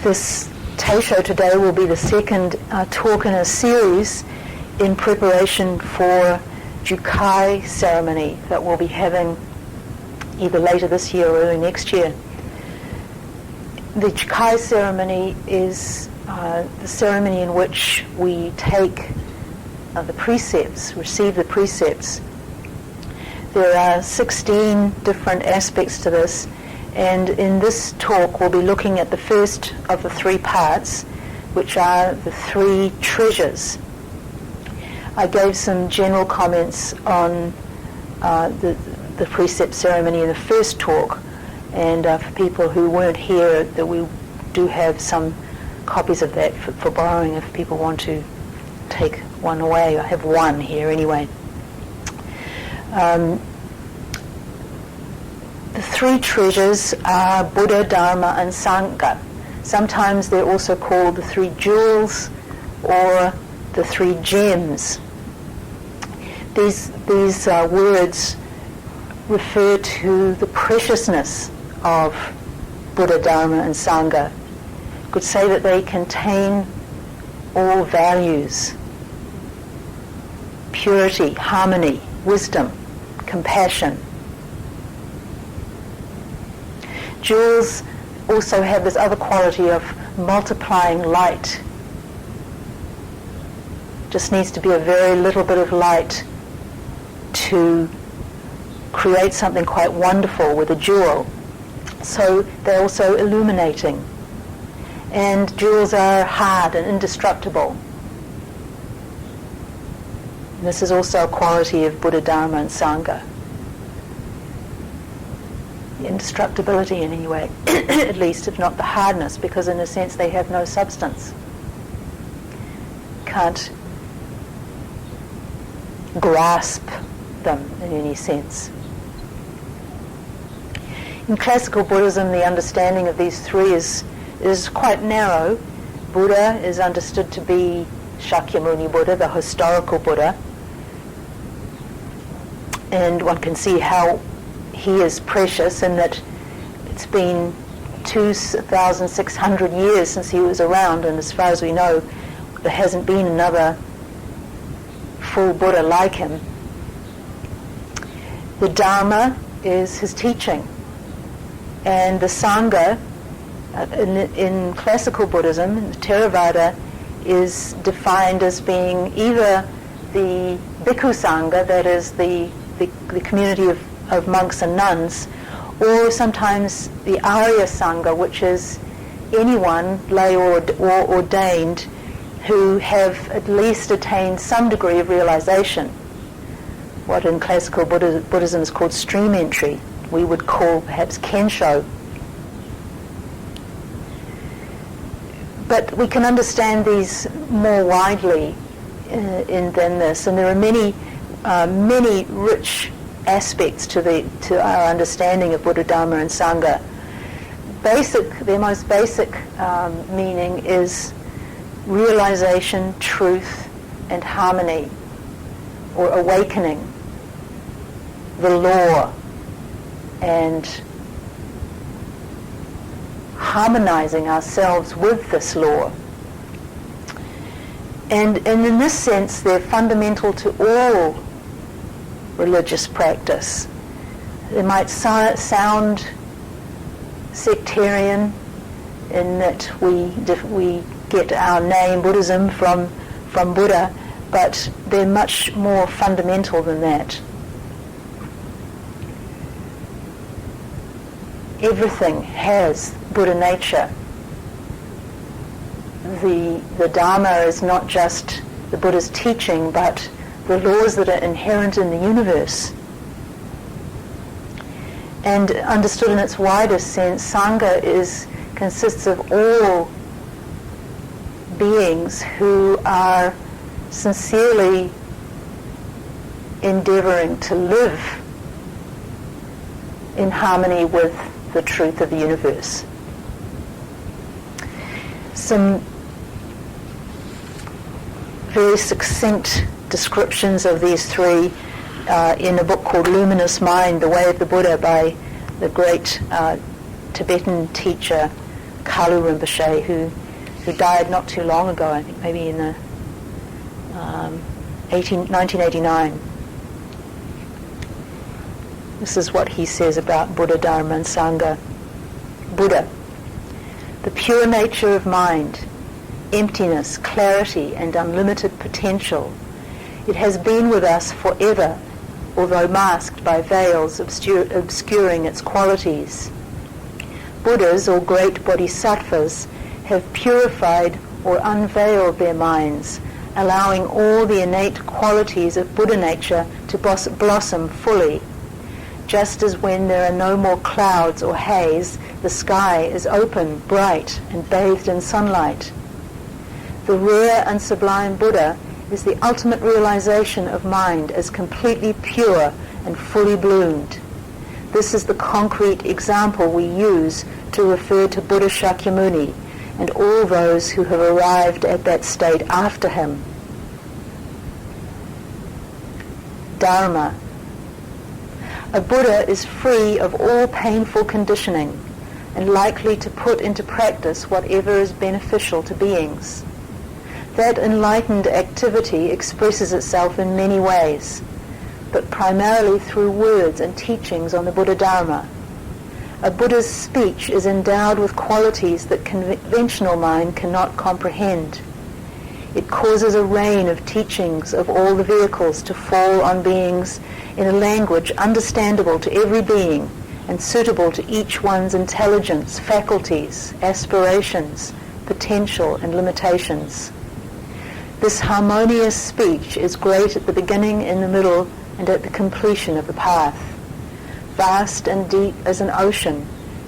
This Teisho today will be the second talk in a series in preparation for Jukai ceremony that we'll be having either later this year or early next year. The Jukai ceremony is the ceremony in which we take the precepts, receive the precepts. There are 16 different aspects to this, and in this talk we'll be looking at the first of the three parts, which are the three treasures. I gave some general comments on the precept ceremony in the first talk, and for people who weren't here, that we do have some copies of that for borrowing if people want to take one away. I have one here anyway. The three treasures are Buddha, Dharma and Sangha. Sometimes they're also called the three jewels or the three gems. These words refer to the preciousness of Buddha, Dharma and Sangha. You could say that they contain all values: purity, harmony, wisdom, compassion. Jewels also have this other quality of multiplying light. Just needs to be a very little bit of light to create something quite wonderful with a jewel. So they're also illuminating. And jewels are hard and indestructible. And this is also a quality of Buddha, Dharma and Sangha. The indestructibility in any way, at least, if not the hardness, because in a sense they have no substance. Can't grasp them in any sense. In classical Buddhism, the understanding of these three is quite narrow. Buddha is understood to be Shakyamuni Buddha, the historical Buddha, and one can see how he is precious in that it's been 2,600 years since he was around, and as far as we know, there hasn't been another full Buddha like him. The Dharma is his teaching, and the Sangha in classical Buddhism, the Theravada, is defined as being either the Bhikkhu Sangha, that is the community of monks and nuns, or sometimes the Arya Sangha, which is anyone, lay or ordained, who have at least attained some degree of realization. What in classical Buddhism is called stream entry, we would call perhaps Kensho. But we can understand these more widely than this, and there are many rich aspects to our understanding of Buddha, Dharma and Sangha. Their most basic meaning is realization, truth, and harmony, or awakening, the law, and harmonizing ourselves with this law. And in this sense, they're fundamental to all religious practice. They might sound sectarian in that we get our name Buddhism from Buddha, but they're much more fundamental than that. Everything has Buddha nature. The Dharma is not just the Buddha's teaching, but the laws that are inherent in the universe. And understood in its widest sense, Sangha consists of all beings who are sincerely endeavoring to live in harmony with the truth of the universe. Some very succinct descriptions of these three in a book called Luminous Mind, The Way of the Buddha, by the great Tibetan teacher Kalu Rinpoche, who died not too long ago, I think maybe in the 1989. This is what he says about Buddha, Dharma and Sangha. Buddha, the pure nature of mind, emptiness, clarity and unlimited potential. It has been with us forever, although masked by veils obscuring its qualities. Buddhas, or great bodhisattvas, have purified or unveiled their minds, allowing all the innate qualities of Buddha nature to blossom fully. Just as when there are no more clouds or haze, the sky is open, bright, and bathed in sunlight. The rare and sublime Buddha is the ultimate realization of mind as completely pure and fully bloomed. This is the concrete example we use to refer to Buddha Shakyamuni and all those who have arrived at that state after him. Dharma. A Buddha is free of all painful conditioning and likely to put into practice whatever is beneficial to beings. That enlightened activity expresses itself in many ways, but primarily through words and teachings on the Buddha Dharma. A Buddha's speech is endowed with qualities that conventional mind cannot comprehend. It causes a rain of teachings of all the vehicles to fall on beings in a language understandable to every being and suitable to each one's intelligence, faculties, aspirations, potential and limitations. This harmonious speech is great at the beginning, in the middle, and at the completion of the path. Vast and deep as an ocean,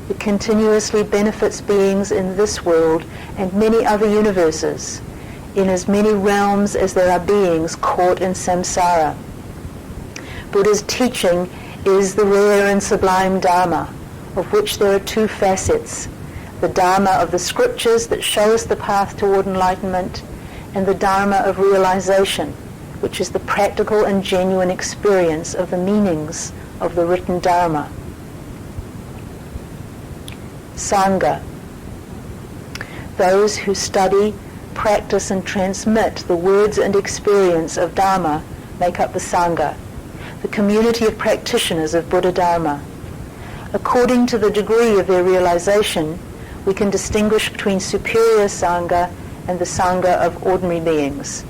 it continuously benefits beings in this world and many other universes, in as many realms as there are beings caught in samsara. Buddha's teaching is the rare and sublime Dharma, of which there are two facets: the Dharma of the scriptures that show us the path toward enlightenment, and the Dharma of realization, which is the practical and genuine experience of the meanings of the written Dharma. Sangha. Those who study, practice and transmit the words and experience of Dharma make up the Sangha, the community of practitioners of Buddha Dharma. According to the degree of their realization, we can distinguish between superior Sangha and the Sangha of ordinary beings.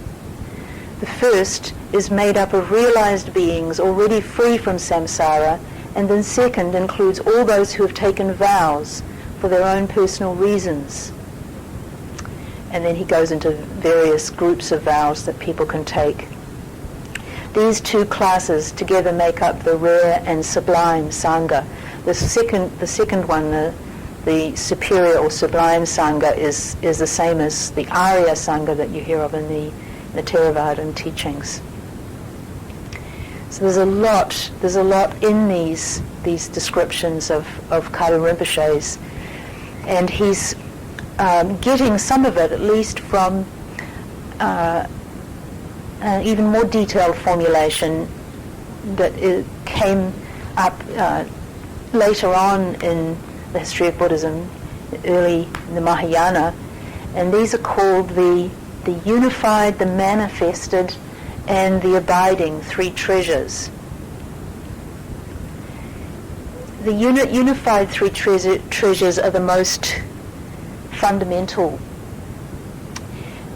The first is made up of realized beings already free from samsara, and then second includes all those who have taken vows for their own personal reasons. And then he goes into various groups of vows that people can take. These two classes together make up the rare and sublime Sangha. The second one, the superior or sublime Sangha, is the same as the Arya Sangha that you hear of in the Theravadan teachings. So there's a lot in these descriptions of Kalu Rinpoche's, and he's getting some of it at least from an even more detailed formulation that came up later on in the history of Buddhism, early in the Mahayana, and these are called the unified, the manifested, and the abiding three treasures. The unified three treasures are the most fundamental,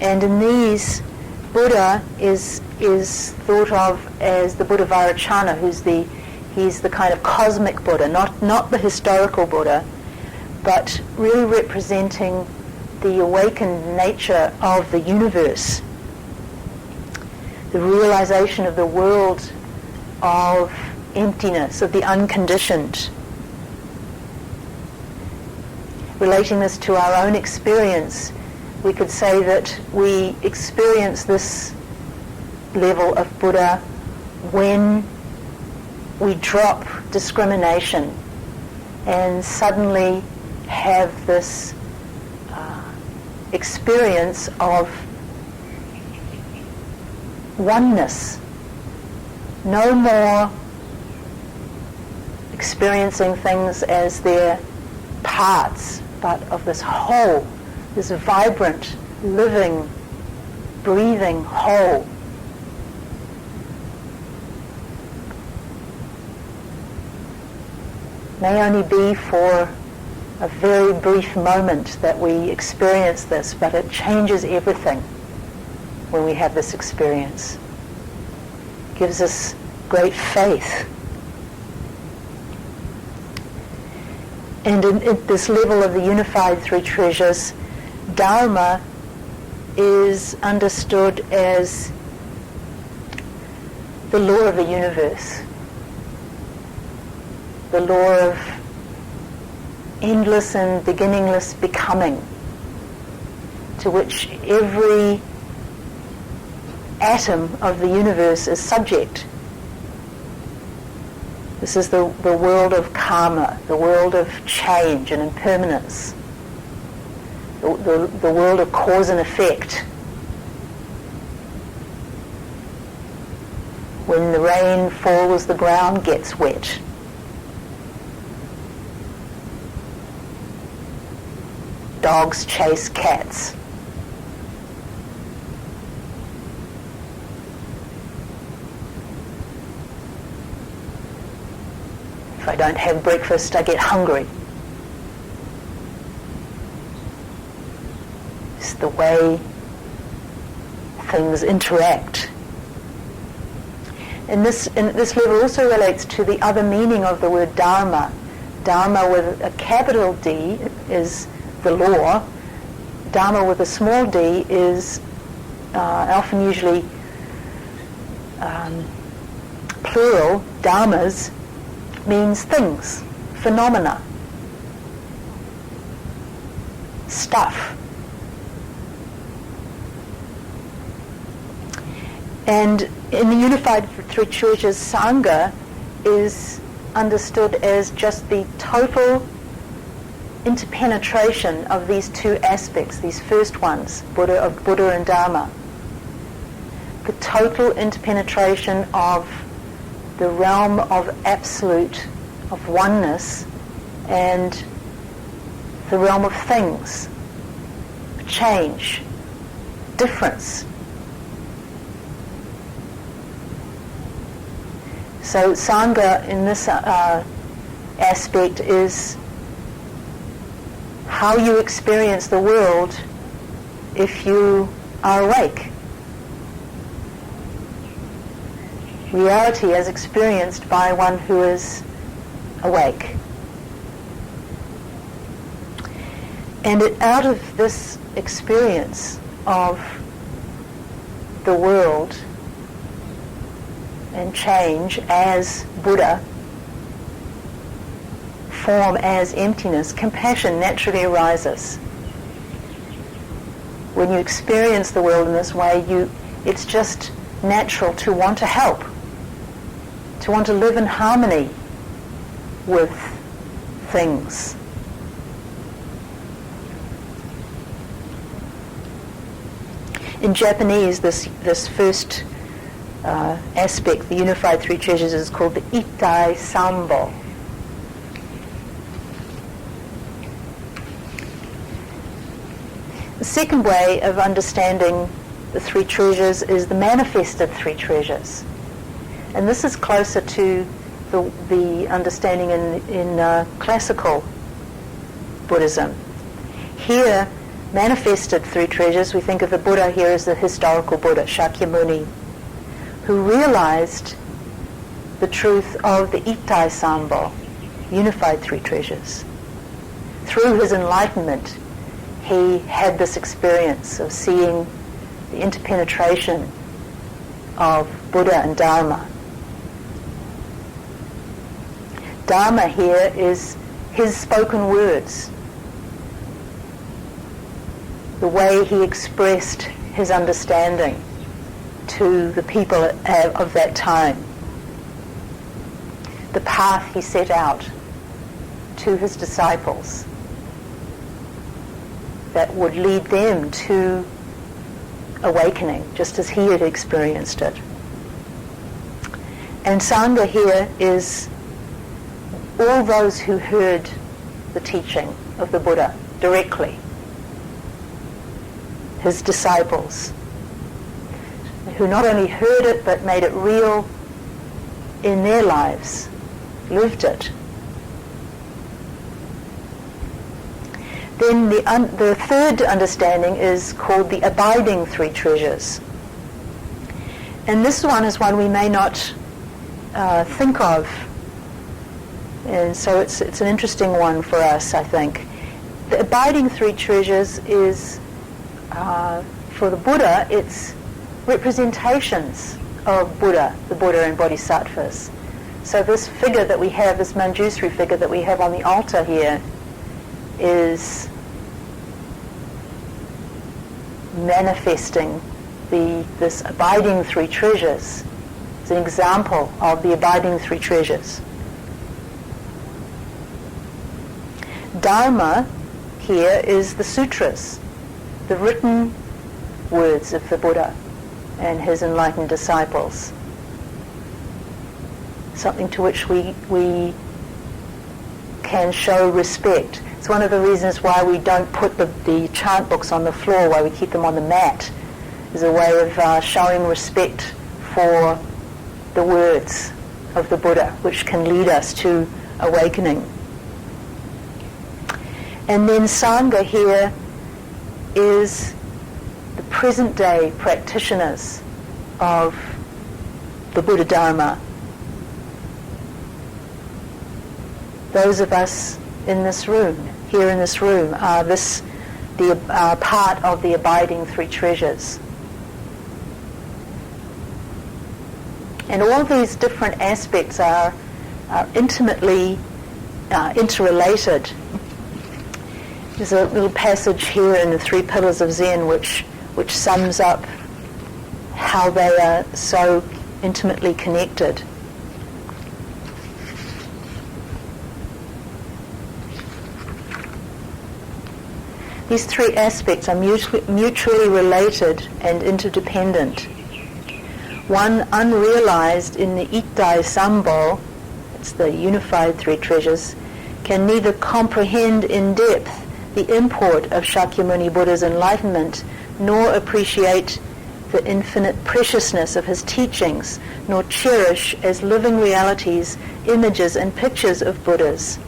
and in these, Buddha is thought of as the Buddha Vairocana, he's the kind of cosmic Buddha, not the historical Buddha, but really representing the awakened nature of the universe, the realization of the world of emptiness, of the unconditioned. Relating this to our own experience, we could say that we experience this level of Buddha when we drop discrimination and suddenly have this experience of oneness. No more experiencing things as their parts, but of this whole, this vibrant, living, breathing whole. May only be for a very brief moment that we experience this, but it changes everything when we have this experience. It gives us great faith. And at this level of the unified three treasures, Dharma is understood as the law of the universe, the law of endless and beginningless becoming, to which every atom of the universe is subject. This is the world of karma, the world of change and impermanence, the world of cause and effect. When the rain falls, the ground gets wet. Dogs chase cats. If I don't have breakfast, I get hungry. It's the way things interact. And this level also relates to the other meaning of the word dharma. Dharma with a capital D is the law. Dharma with a small d is often usually plural. Dharmas means things, phenomena, stuff. And in the unified three treasures, Sangha is understood as just the total interpenetration of these two aspects, these first ones, Buddha and Dharma. The total interpenetration of the realm of absolute, of oneness, and the realm of things, change, difference. So Sangha in this aspect is how you experience the world if you are awake. Reality as experienced by one who is awake. And out of this experience of the world and change as Buddha, form as emptiness, compassion naturally arises. When you experience the world in this way, it's just natural to want to help, to want to live in harmony with things. In Japanese, this first aspect, the unified three treasures, is called the Ittai Sambo. The second way of understanding the three treasures is the manifested three treasures. And this is closer to the understanding in classical Buddhism. Here, manifested three treasures, we think of the Buddha here as the historical Buddha, Shakyamuni, who realized the truth of the Ittai Sambo, unified three treasures. Through his enlightenment, he had this experience of seeing the interpenetration of Buddha and Dharma. Dharma here is his spoken words, the way he expressed his understanding to the people of that time, the path he set out to his disciples that would lead them to awakening, just as he had experienced it. And Sangha here is all those who heard the teaching of the Buddha directly. His disciples, who not only heard it but made it real in their lives, lived it. Then the third understanding is called the abiding three treasures. And this one is one we may not think of. And so it's an interesting one for us, I think. The abiding three treasures is, for the Buddha, it's representations of Buddha, the Buddha and Bodhisattvas. So this figure that we have, this Manjusri figure that we have on the altar here, is manifesting this abiding three treasures. It's an example of the abiding three treasures. Dharma here is the sutras, the written words of the Buddha and his enlightened disciples. Something to which we can show respect. It's one of the reasons why we don't put the chant books on the floor, why we keep them on the mat, is a way of showing respect for the words of the Buddha, which can lead us to awakening. And then Sangha here is the present day practitioners of the Buddha Dharma. Those of us in this room, here in this room, are part of the abiding three treasures. And all these different aspects are intimately interrelated. There's a little passage here in the Three Pillars of Zen which sums up how they are so intimately connected. These three aspects are mutually related and interdependent. One unrealized in the Ittai Sambo, it's the unified three treasures, can neither comprehend in depth the import of Shakyamuni Buddha's enlightenment, nor appreciate the infinite preciousness of his teachings, nor cherish as living realities images and pictures of Buddhas.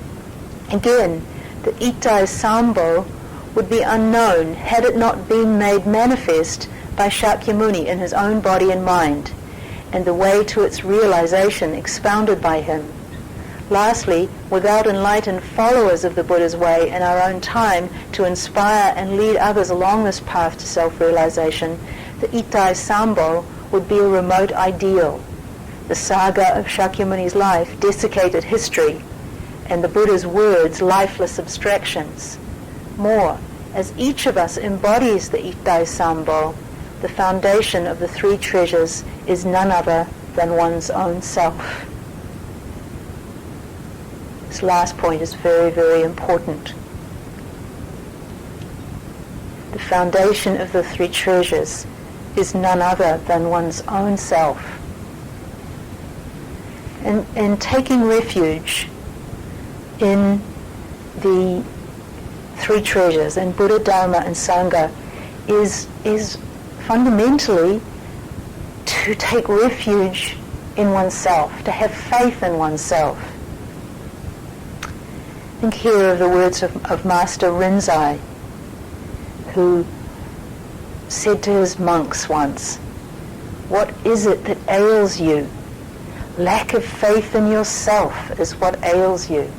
Again, the Ittai Sambo would be unknown had it not been made manifest by Shakyamuni in his own body and mind, and the way to its realization expounded by him. Lastly, without enlightened followers of the Buddha's way in our own time to inspire and lead others along this path to self-realization, the Ittai Sambo would be a remote ideal. The saga of Shakyamuni's life, desiccated history, and the Buddha's words, lifeless abstractions. More, as each of us embodies the Ittai Sambo, the foundation of the three treasures is none other than one's own self. This last point is very, very important. The foundation of the three treasures is none other than one's own self. And taking refuge in the three treasures, and Buddha, Dharma and Sangha, is fundamentally to take refuge in oneself, to have faith in oneself. Think here of the words of Master Rinzai, who said to his monks once, "What is it that ails you? Lack of faith in yourself is what ails you."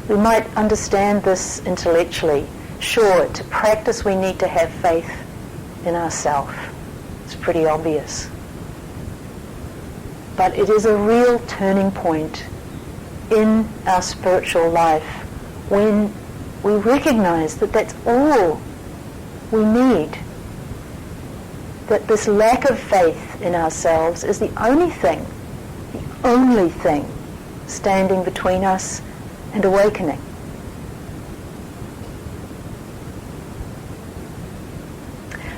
We might understand this intellectually. Sure, to practice we need to have faith in ourselves. It's pretty obvious. But it is a real turning point in our spiritual life when we recognize that that's all we need. That this lack of faith in ourselves is the only thing standing between us and awakening.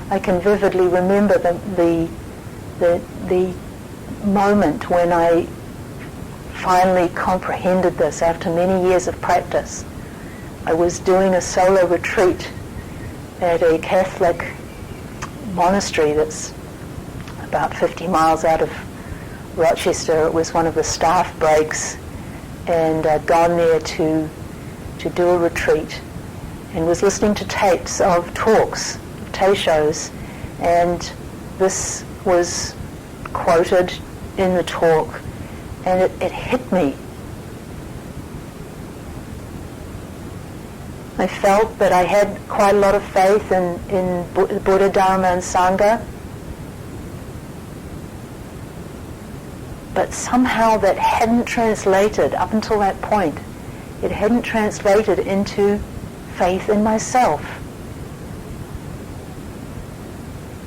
I can vividly remember the moment when I finally comprehended this after many years of practice. I was doing a solo retreat at a Catholic monastery that's about 50 miles out of Rochester. It was one of the staff breaks, and I'd gone there to do a retreat and was listening to tapes of talks, shows, and this was quoted in the talk, and it hit me. I felt that I had quite a lot of faith in Buddha, Dharma and Sangha, but somehow that hadn't translated, up until that point, it hadn't translated into faith in myself.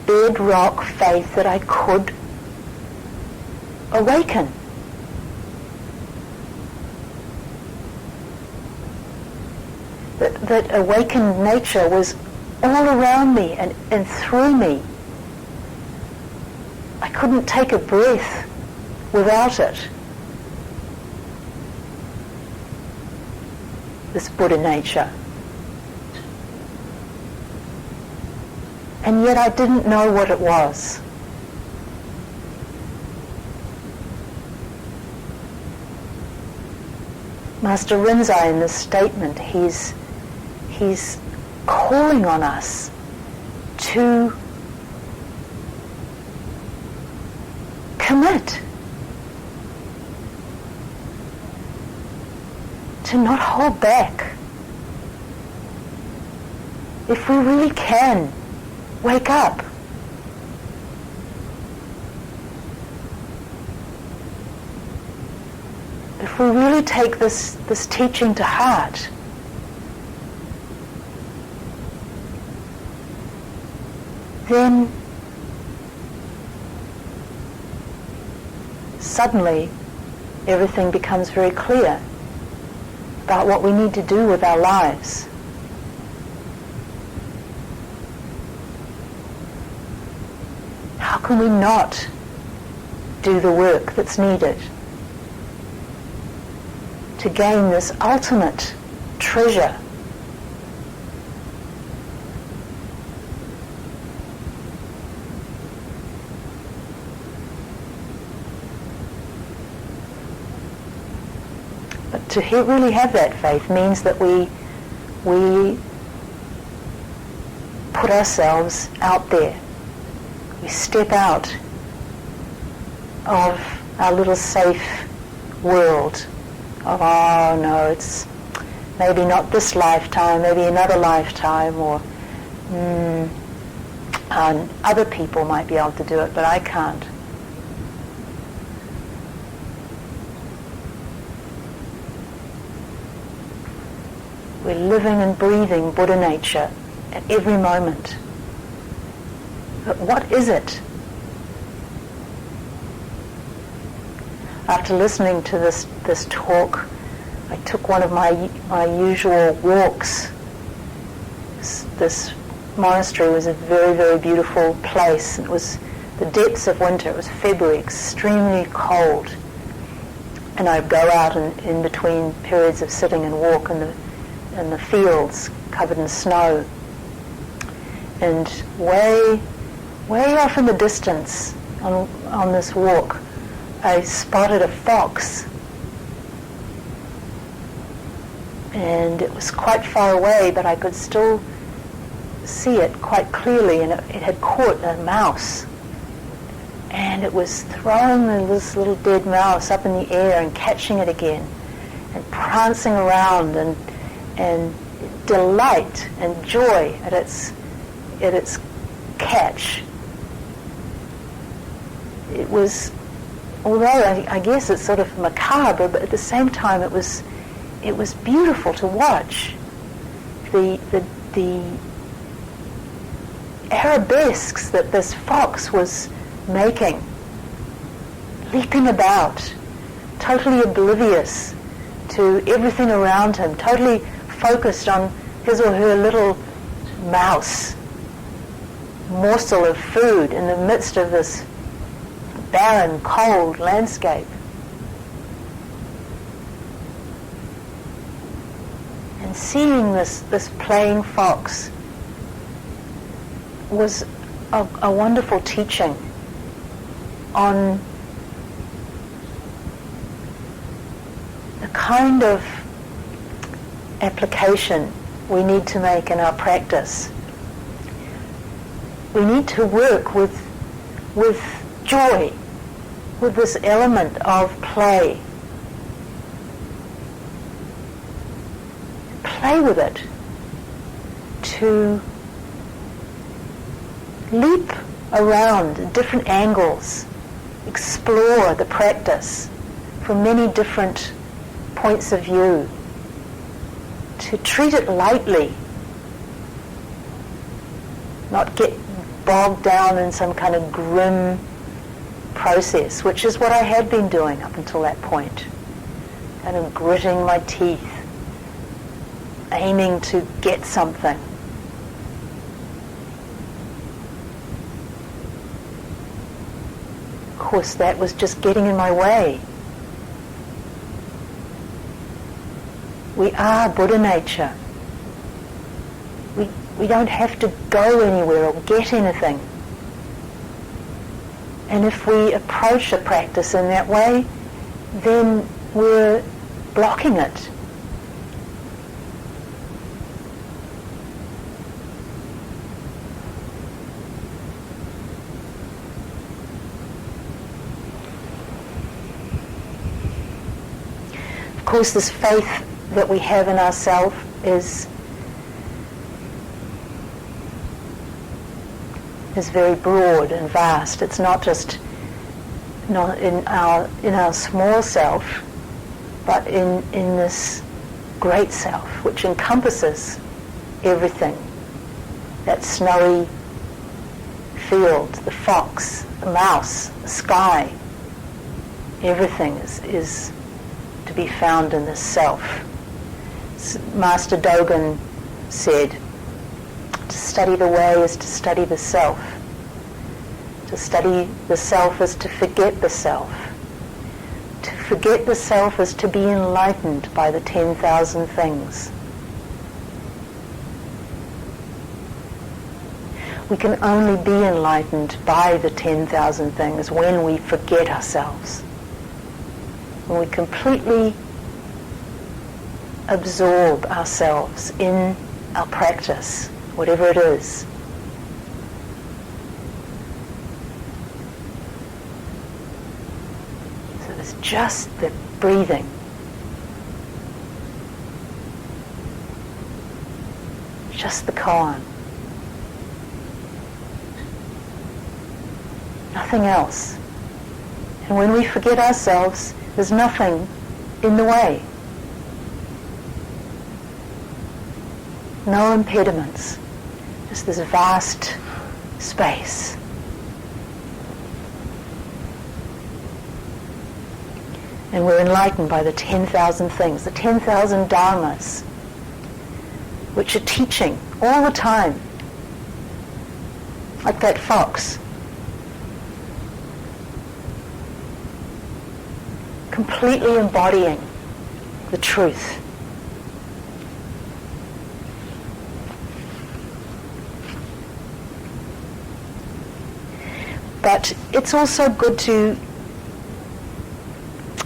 Bedrock faith that I could awaken. That awakened nature was all around me and through me. I couldn't take a breath without it. This Buddha nature. And yet I didn't know what it was. Master Rinzai, in this statement, he's calling on us to commit, to not hold back. If we really can, wake up. If we really take this teaching to heart, then suddenly everything becomes very clear about what we need to do with our lives. How can we not do the work that's needed to gain this ultimate treasure? But to really have that faith means that we put ourselves out there. We step out of our little safe world of, oh no, it's maybe not this lifetime, maybe another lifetime, or other people might be able to do it, but I can't. We're living and breathing Buddha nature at every moment. But what is it? After listening to this talk, I took one of my usual walks. This monastery was a very, very beautiful place. It was the depths of winter. It was February, extremely cold. And I'd go out in between periods of sitting and walk in the fields covered in snow. And way off in the distance on this walk, I spotted a fox. And it was quite far away, but I could still see it quite clearly, and it had caught a mouse. And it was throwing this little dead mouse up in the air and catching it again, and prancing around, and delight and joy at its catch. It was, although I guess it's sort of macabre, but at the same time it was beautiful to watch. The arabesques that this fox was making, leaping about, totally oblivious to everything around him, totally focused on his or her little mouse, morsel of food in the midst of this barren, cold landscape. And seeing this playing fox was a wonderful teaching on the kind of application we need to make in our practice. We need to work with joy, with this element of play. Play with it, to leap around different angles, explore the practice from many different points of view, to treat it lightly, not get bogged down in some kind of grim process, which is what I had been doing up until that point, kind of gritting my teeth, aiming to get something. Of course, that was just getting in my way. We are Buddha nature. We don't have to go anywhere or get anything. And if we approach a practice in that way, then we're blocking it. Of course, this faith that we have in ourselves is very broad and vast. It's not just not in our small self, but in this great self, which encompasses everything. That snowy field, the fox, the mouse, the sky, everything is to be found in this self. Master Dogen said, to study the way is to study the self. To study the self is to forget the self. To forget the self is to be enlightened by the 10,000 things. We can only be enlightened by the 10,000 things when we forget ourselves. When we completely absorb ourselves in our practice, whatever it is. So there's just the breathing. Just the koan. Nothing else. And when we forget ourselves, there's nothing in the way. No impediments. Just this vast space. And we're enlightened by the 10,000 things, the 10,000 dharmas, which are teaching all the time. Like that fox. Completely embodying the truth. But it's also good to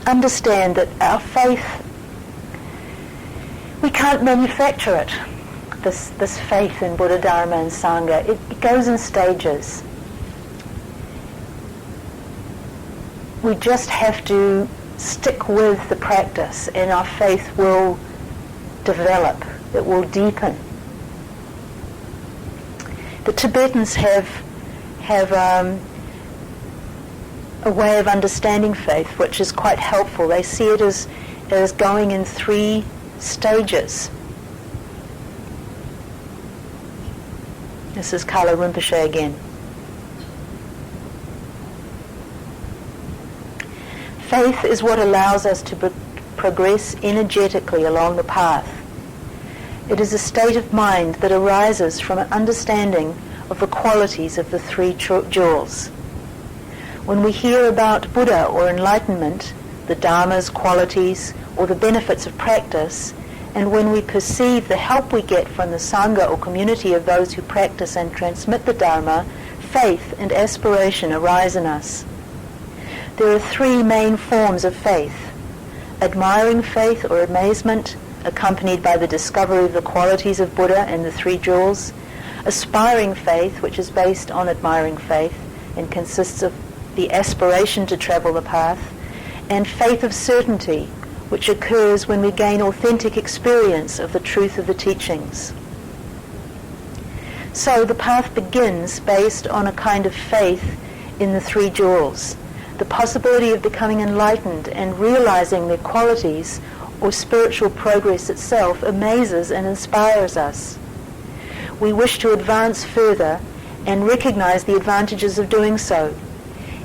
understand that our faith, we can't manufacture it. This faith in Buddha, Dharma and Sangha, it goes in stages. We just have to stick with the practice and our faith will develop, it will deepen. The Tibetans have a way of understanding faith which is quite helpful. They see it as going in 3 stages. This is Kala Rinpoche again. Faith is what allows us to progress energetically along the path. It is a state of mind that arises from an understanding of the qualities of the 3 jewels. When we hear about Buddha or enlightenment, the Dharma's qualities, or the benefits of practice, And when we perceive the help we get from the Sangha or community of those who practice and transmit the Dharma, faith and aspiration arise in us. There are three main forms of faith: admiring faith or amazement, accompanied by the discovery of the qualities of Buddha and the three jewels; aspiring faith, which is based on admiring faith and consists of the aspiration to travel the path; and faith of certainty, which occurs when we gain authentic experience of the truth of the teachings. So the path begins based on a kind of faith in the three jewels. The possibility of becoming enlightened and realizing their qualities, or spiritual progress itself, amazes and inspires us. We wish to advance further and recognize the advantages of doing so.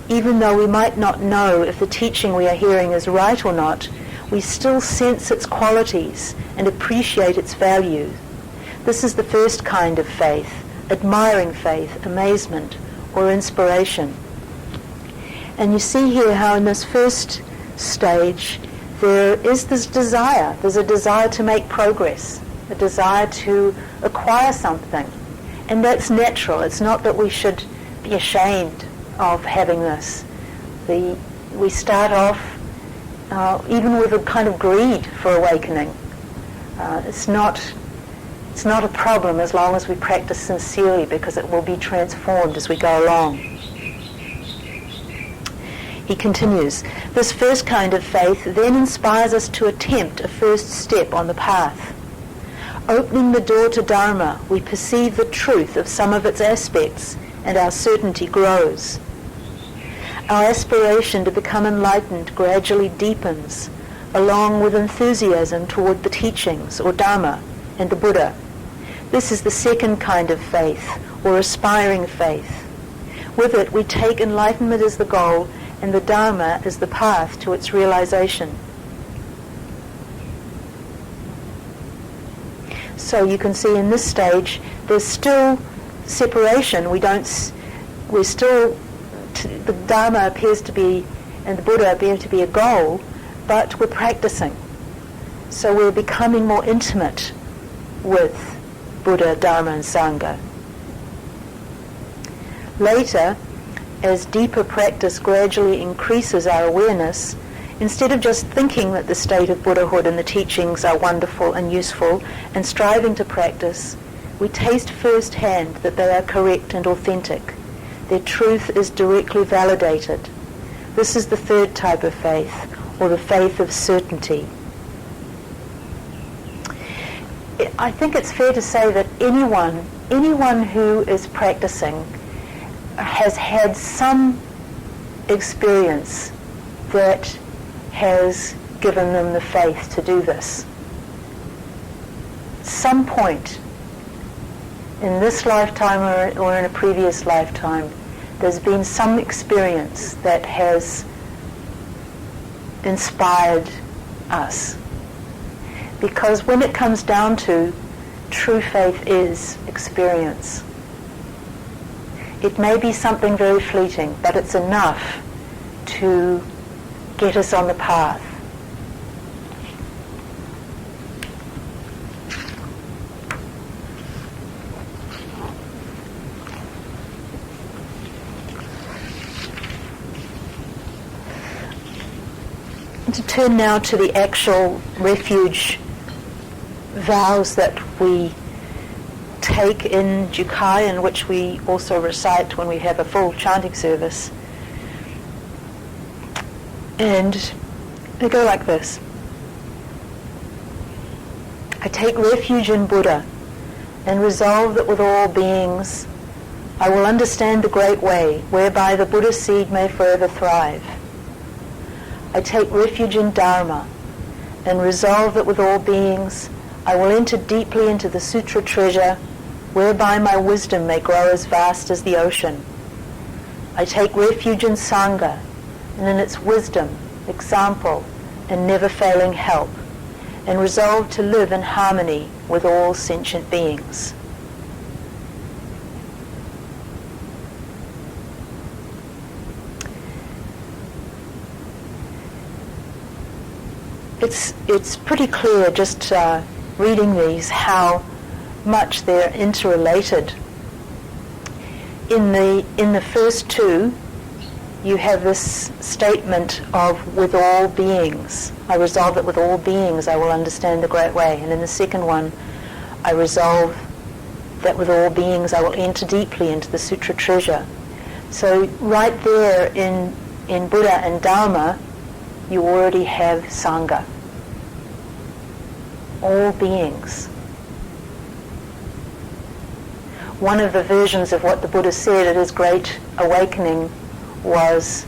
Even though we might not know if the teaching we are hearing is right or not, we still sense its qualities and appreciate its value. This is the first kind of faith, admiring faith, amazement, or inspiration. And you see here how in this first stage there is this desire. There's a desire to make progress, a desire to acquire something. And that's natural. It's not that we should be ashamed of having this. We start off even with a kind of greed for awakening. It's not a problem as long as we practice sincerely, because it will be transformed as we go along. He continues, this first kind of faith then inspires us to attempt a first step on the path. Opening the door to Dharma, we perceive the truth of some of its aspects, and our certainty grows. Our aspiration to become enlightened gradually deepens, along with enthusiasm toward the teachings, or Dharma, and the Buddha. This is the second kind of faith, or aspiring faith. With it, we take enlightenment as the goal, and the Dharma as the path to its realization. So you can see in this stage, there's still separation. The Dharma appears to be, and the Buddha appear to be a goal, but we're practicing. So we're becoming more intimate with Buddha, Dharma, and Sangha. Later, as deeper practice gradually increases our awareness, instead of just thinking that the state of Buddhahood and the teachings are wonderful and useful and striving to practice, we taste firsthand that they are correct and authentic. Their truth is directly validated. This is the third type of faith, or the faith of certainty. I think it's fair to say that anyone who is practicing has had some experience that has given them the faith to do this. Some point in this lifetime or in a previous lifetime, there's been some experience that has inspired us. Because when it comes down to, true faith is experience. It may be something very fleeting, but it's enough to get us on the path. To turn now to the actual refuge vows that we take in Jukai, and which we also recite when we have a full chanting service. And they go like this. I take refuge in Buddha and resolve that with all beings I will understand the great way whereby the Buddha seed may forever thrive. I take refuge in Dharma and resolve that with all beings I will enter deeply into the sutra treasure whereby my wisdom may grow as vast as the ocean. I take refuge in Sangha and in its wisdom, example, and never-failing help, and resolve to live in harmony with all sentient beings. It's pretty clear just reading these how much they're interrelated. In the first two, you have this statement of with all beings. I resolve that with all beings I will understand the great way. And in the second one, I resolve that with all beings I will enter deeply into the sutra treasure. So right there in Buddha and Dharma, you already have Sangha. All beings. One of the versions of what the Buddha said at his great awakening was,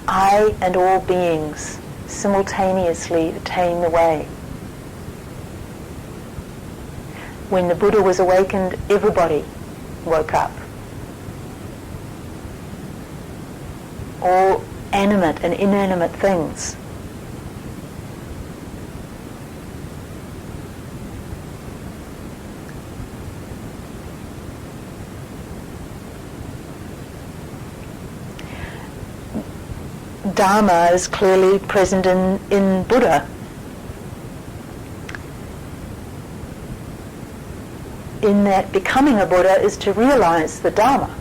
I and all beings simultaneously attain the way. When the Buddha was awakened, everybody woke up. All animate and inanimate things. Dharma is clearly present in Buddha. In that becoming a Buddha is to realize the Dharma,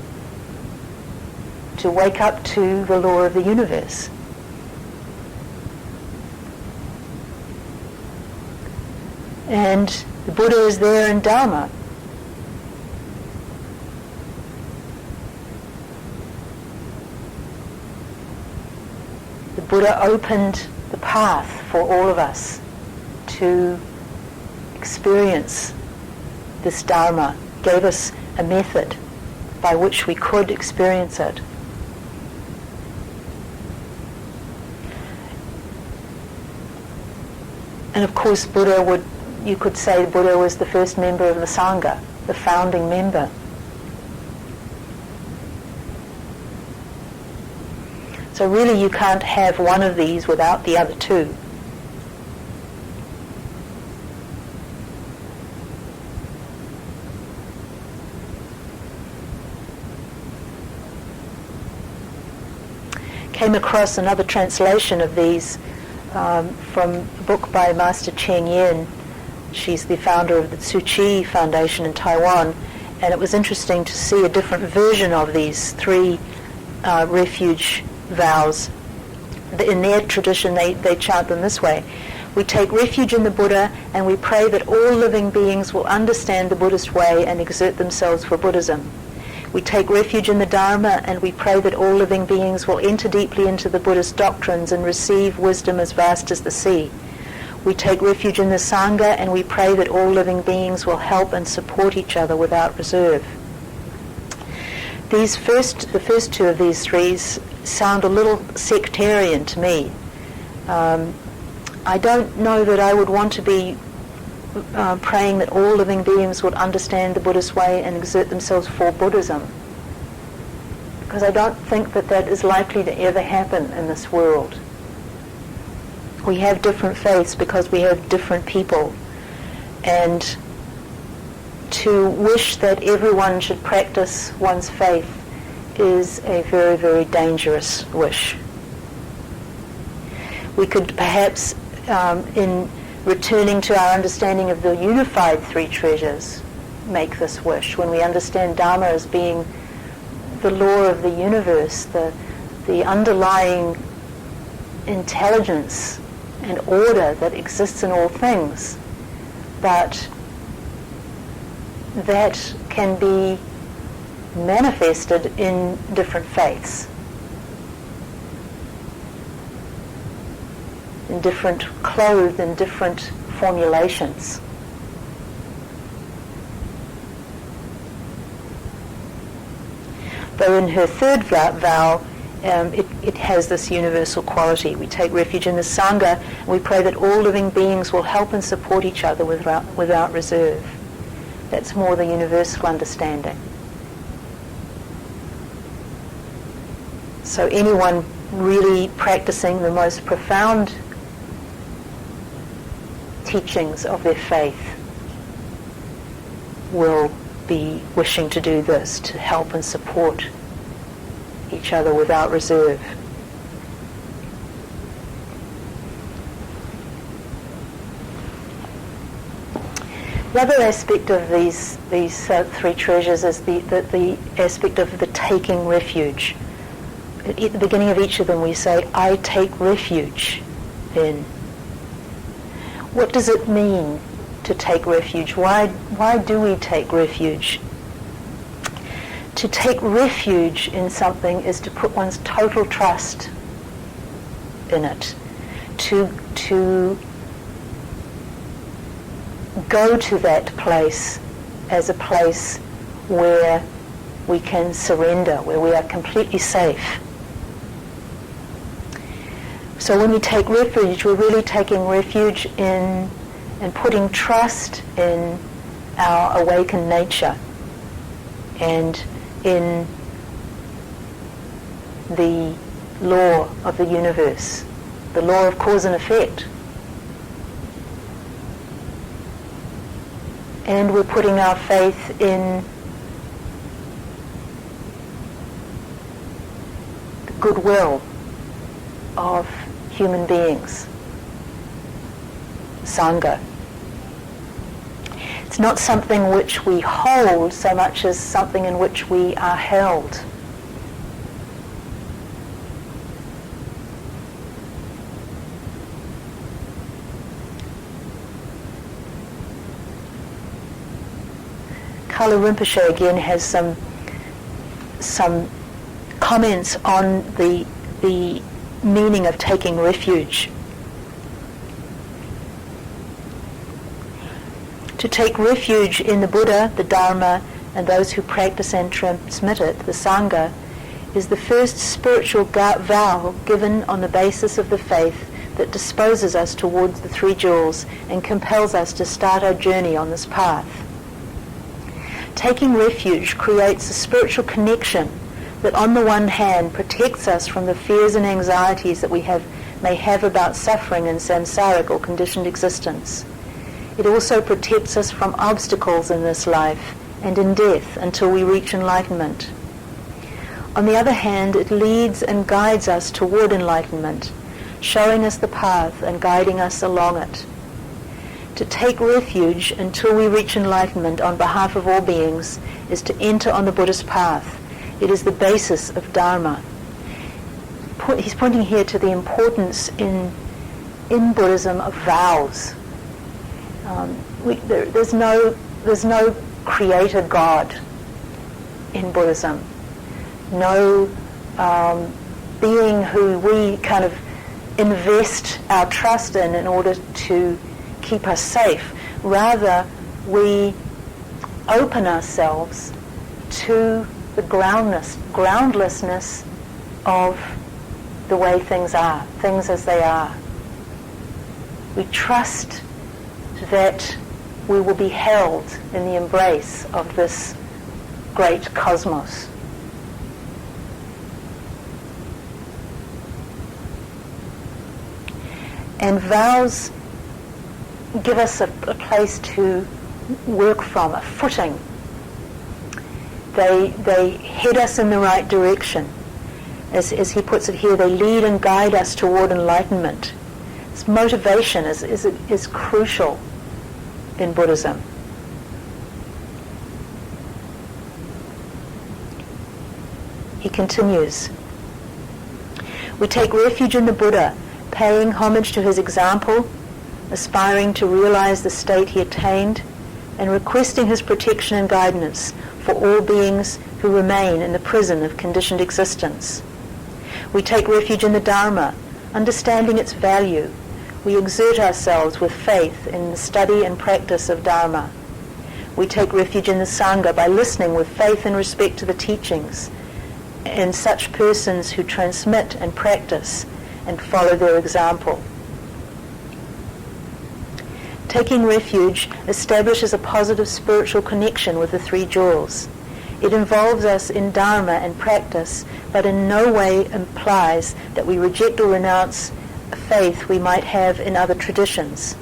to wake up to the law of the universe. And the Buddha is there in Dharma. The Buddha opened the path for all of us to experience this Dharma, gave us a method by which we could experience it. And of course you could say Buddha was the first member of the Sangha, the founding member. So really you can't have one of these without the other two. Came across another translation of these from a book by Master Cheng Yen. She's the founder of the Tzu Chi Foundation in Taiwan, and it was interesting to see a different version of these three refuge vows. In their tradition they chant them this way. We take refuge in the Buddha and we pray that all living beings will understand the Buddhist way and exert themselves for Buddhism. We take refuge in the Dharma and we pray that all living beings will enter deeply into the Buddhist doctrines and receive wisdom as vast as the sea. We take refuge in the Sangha and we pray that all living beings will help and support each other without reserve. The first two of these three sound a little sectarian to me. I don't know that I would want to be praying that all living beings would understand the Buddhist way and exert themselves for Buddhism, because I don't think that is likely to ever happen in this world. We have different faiths because we have different people, and to wish that everyone should practice one's faith is a very, very dangerous wish. We could perhaps, in returning to our understanding of the unified three treasures, make this wish. When we understand Dharma as being the law of the universe, the underlying intelligence and order that exists in all things, but that can be manifested in different faiths, in different clothed in different formulations. Though in her third vow, it has this universal quality. We take refuge in the Sangha and we pray that all living beings will help and support each other without reserve. That's more the universal understanding. So anyone really practicing the most profound teachings of their faith will be wishing to do this, to help and support each other without reserve. The other aspect of these three treasures is the aspect of the taking refuge. At the beginning of each of them we say, I take refuge in. What does it mean to take refuge? Why do we take refuge? To take refuge in something is to put one's total trust in it. To go to that place as a place where we can surrender, where we are completely safe. So when we take refuge, we're really taking refuge in and putting trust in our awakened nature and in the law of the universe, the law of cause and effect. And we're putting our faith in the goodwill of human beings, Sangha. It's not something which we hold so much as something in which we are held. Kala Rinpoche again has some comments on the meaning of taking refuge. To take refuge in the Buddha, the Dharma, and those who practice and transmit it, the Sangha, is the first spiritual vow given on the basis of the faith that disposes us towards the three jewels and compels us to start our journey on this path. Taking refuge creates a spiritual connection that on the one hand protects us from the fears and anxieties that we may have about suffering in samsaric or conditioned existence. It also protects us from obstacles in this life and in death until we reach enlightenment. On the other hand, it leads and guides us toward enlightenment, showing us the path and guiding us along it. To take refuge until we reach enlightenment on behalf of all beings is to enter on the Buddhist path. It is the basis of Dharma. He's pointing here to the importance in Buddhism of vows. There's no creator God in Buddhism. No being who we kind of invest our trust in order to keep us safe. Rather, we open ourselves to the groundlessness of the way things are, things as they are. We trust that we will be held in the embrace of this great cosmos. And vows give us a place to work from, a footing. They head us in the right direction. As he puts it here, they lead and guide us toward enlightenment. This motivation is crucial in Buddhism. He continues, we take refuge in the Buddha, paying homage to his example, aspiring to realize the state he attained, and requesting his protection and guidance for all beings who remain in the prison of conditioned existence. We take refuge in the Dharma, understanding its value. We exert ourselves with faith in the study and practice of Dharma. We take refuge in the Sangha by listening with faith and respect to the teachings and such persons who transmit and practice and follow their example. Taking refuge establishes a positive spiritual connection with the three jewels. It involves us in Dharma and practice, but in no way implies that we reject or renounce a faith we might have in other traditions.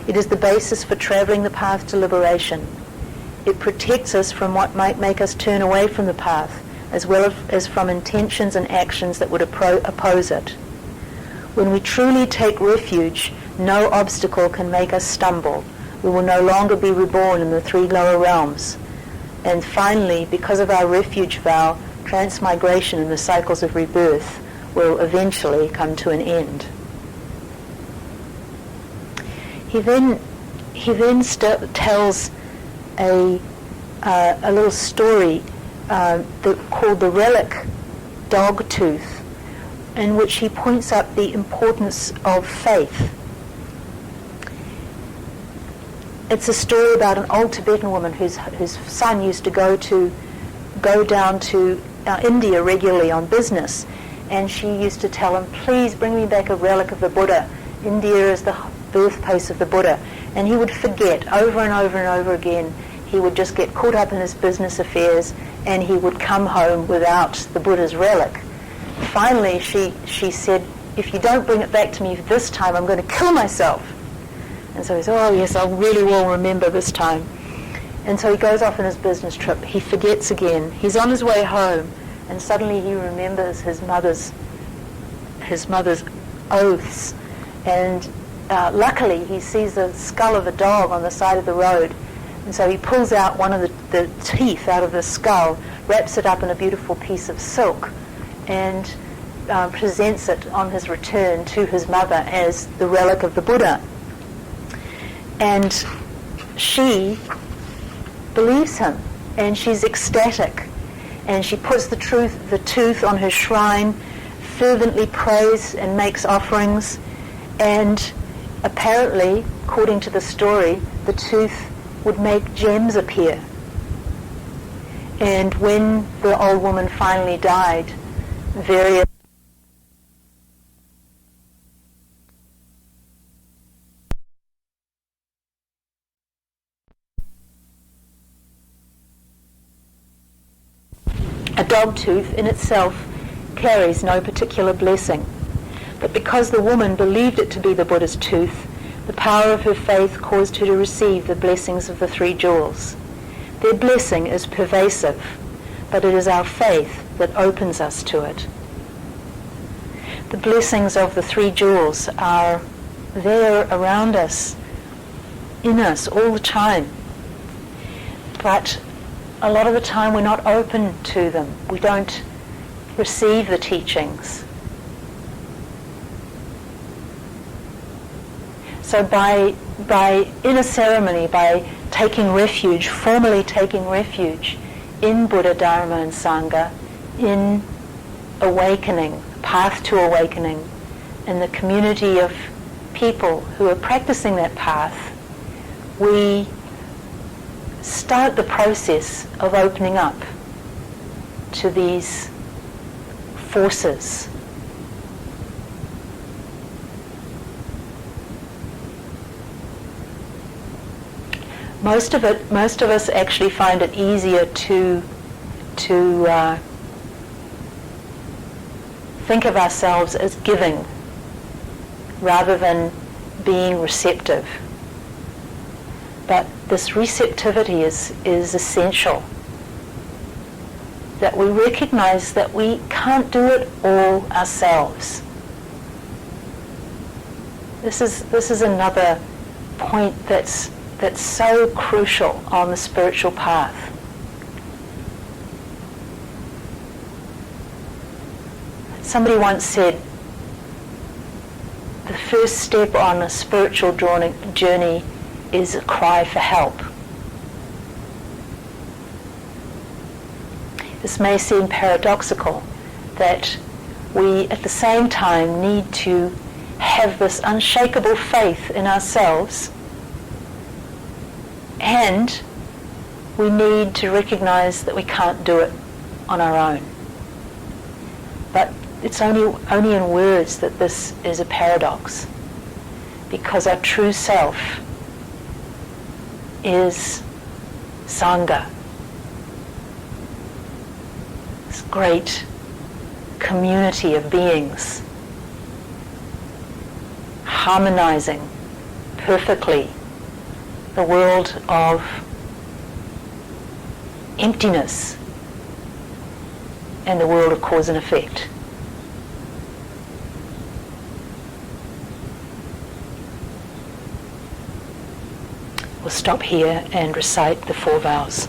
It is the basis for traveling the path to liberation. It protects us from what might make us turn away from the path, as well as from intentions and actions that would oppose it. When we truly take refuge, no obstacle can make us stumble, We will no longer be reborn in the three lower realms. And finally, because of our refuge vow, transmigration and the cycles of rebirth will eventually come to an end. He then tells a little story called the relic dog tooth, in which he points out the importance of faith. It's a story about an old Tibetan woman whose son used to go down to India regularly on business, and she used to tell him, please bring me back a relic of the Buddha. India is the birthplace of the Buddha. And he would forget over and over and over again. He would just get caught up in his business affairs, and he would come home without the Buddha's relic. Finally, she said, if you don't bring it back to me this time, I'm going to kill myself. And so he said, oh yes, I really will remember this time. And so he goes off on his business trip. He forgets again. He's on his way home, and suddenly he remembers his mother's oaths. And luckily, he sees the skull of a dog on the side of the road. And so he pulls out one of the teeth out of the skull, wraps it up in a beautiful piece of silk, and presents it on his return to his mother as the relic of the Buddha. And she believes him, and she's ecstatic. And she puts the tooth on her shrine, fervently prays and makes offerings. And apparently, according to the story, the tooth would make gems appear. And when the old woman finally died, various a dog tooth in itself carries no particular blessing. But because the woman believed it to be the Buddha's tooth, the power of her faith caused her to receive the blessings of the three jewels. Their blessing is pervasive, but it is our faith that opens us to it. The blessings of the three jewels are there around us, in us all the time. But a lot of the time we're not open to them. We don't receive the teachings. So by in a ceremony, by taking refuge, formally taking refuge in Buddha, Dharma and Sangha, in awakening, path to awakening, in the community of people who are practicing that path, we start the process of opening up to these forces. Most of us actually find it easier to think of ourselves as giving rather than being receptive. But this receptivity is essential. That we recognize that we can't do it all ourselves. This is another point that's so crucial on the spiritual path. Somebody once said, the first step on a spiritual journey is a cry for help. This may seem paradoxical, that we at the same time need to have this unshakable faith in ourselves, and we need to recognize that we can't do it on our own. But it's only in words that this is a paradox, because our true self is Sangha, this great community of beings harmonizing perfectly the world of emptiness and the world of cause and effect. we'll stop here and recite the 4 vows.